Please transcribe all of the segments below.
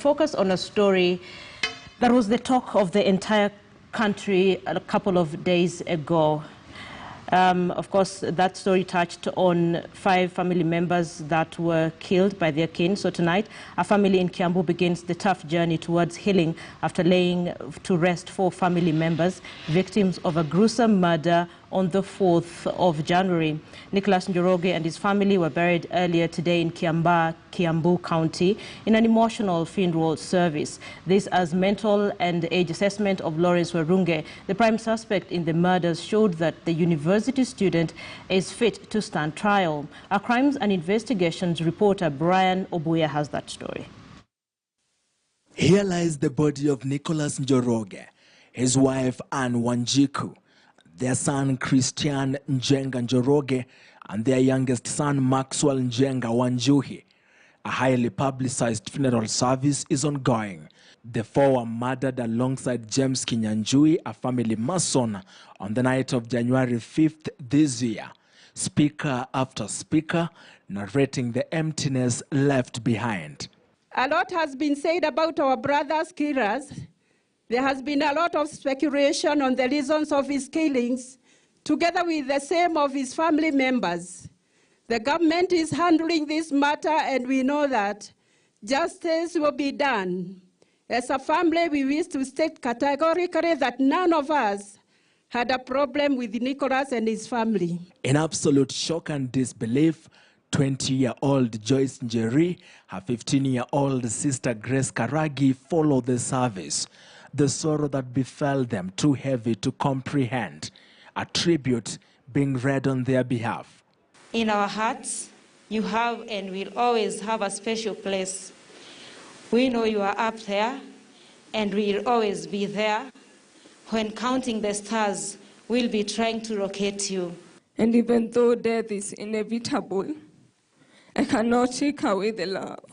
focus on a story that was the talk of the entire country a couple of days ago. Of course, that story touched on 5 family members that were killed by their kin. So tonight, a family in Kiambu begins the tough journey towards healing after laying to rest 4 family members, victims of a gruesome murder on the 4th of January. Nicholas Njoroge and his family were buried earlier today in Kiambaa, Kiambu County, in an emotional funeral service. This as mental and age assessment of Lawrence Warunge, the prime suspect in the murders, showed that the university student is fit to stand trial. Our Crimes and Investigations reporter Brian Obuya has that story. Here lies the body of Nicholas Njoroge, his wife Anne Wanjiku, their son Christian Njenga Njoroge, and their youngest son Maxwell Njenga Wanjuhi. A highly publicized funeral service is ongoing. The 4 were murdered alongside James Kinyanjui, a family mason, on the night of January 5th this year. Speaker after speaker narrating the emptiness left behind. A lot has been said about our brother's killers. There has been a lot of speculation on the reasons of his killings, together with the same of his family members. The government is handling this matter, and we know that justice will be done. As a family, we wish to state categorically that none of us had a problem with Nicholas and his family. In absolute shock and disbelief, 20-year-old Joyce Njeri, her 15-year-old sister Grace Karagi followed the service. The sorrow that befell them too heavy to comprehend. A tribute being read on their behalf. In our hearts, you have and will always have a special place. We know you are up there, and we will always be there. When counting the stars, we'll be trying to locate you. And even though death is inevitable, I cannot take away the love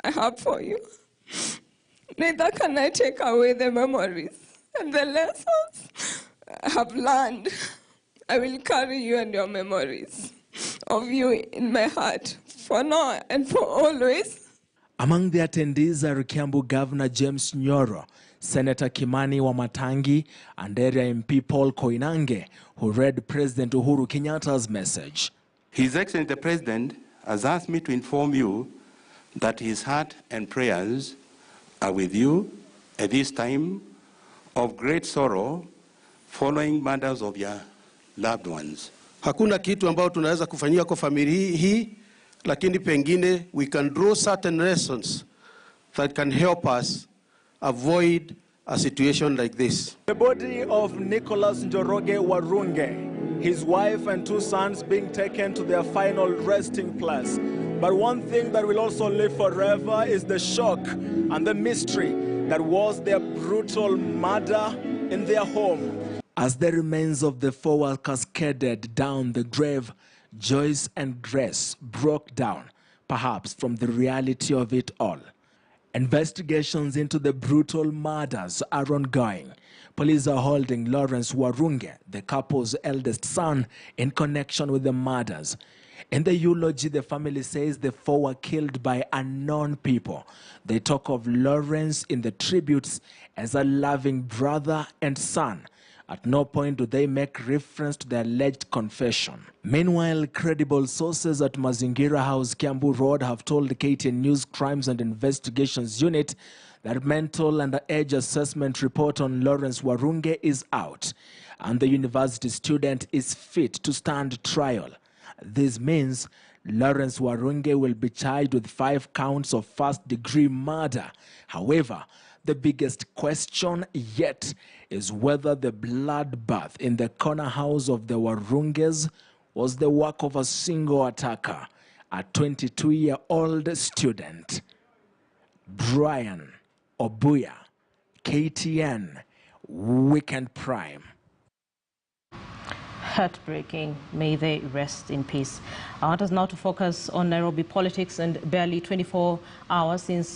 I have for you. Neither can I take away the memories and the lessons I have learned. I will carry you and your memories of you in my heart for now and for always. Among the attendees are Kiambu Governor James Nyoro, Senator Kimani Wamatangi, and area MP Paul Koinange, who read President Uhuru Kenyatta's message. His Excellency the President has asked me to inform you that his heart and prayers are with you at this time of great sorrow following murders of your loved ones. Hakuna kitu ambao tunaweza kufanyia kwa familia hii, lakini pengine we can draw certain lessons that can help us avoid a situation like this. The body of Nicholas Njoroge Warunge, his wife and 2 sons being taken to their final resting place. But one thing that will also live forever is the shock and the mystery that was their brutal murder in their home. As the remains of the 4 were cascaded down the grave, Joyce and Grace broke down, perhaps from the reality of it all. Investigations into the brutal murders are ongoing. Police are holding Lawrence Warunge, the couple's eldest son, in connection with the murders. In the eulogy, the family says the 4 were killed by unknown people. They talk of Lawrence in the tributes as a loving brother and son. At no point do they make reference to the alleged confession. Meanwhile, credible sources at Mazingira House, Kiambu Road, have told the KTN News Crimes and Investigations Unit that mental and age assessment report on Lawrence Warunge is out, and the university student is fit to stand trial. This means Lawrence Warunge will be charged with 5 counts of first-degree murder. However, the biggest question yet is whether the bloodbath in the corner house of the Warunges was the work of a single attacker, a 22-year-old student. Brian Obuya, KTN, Weekend Prime. Heartbreaking. May they rest in peace. I want us now to focus on Nairobi politics, and barely 24 hours since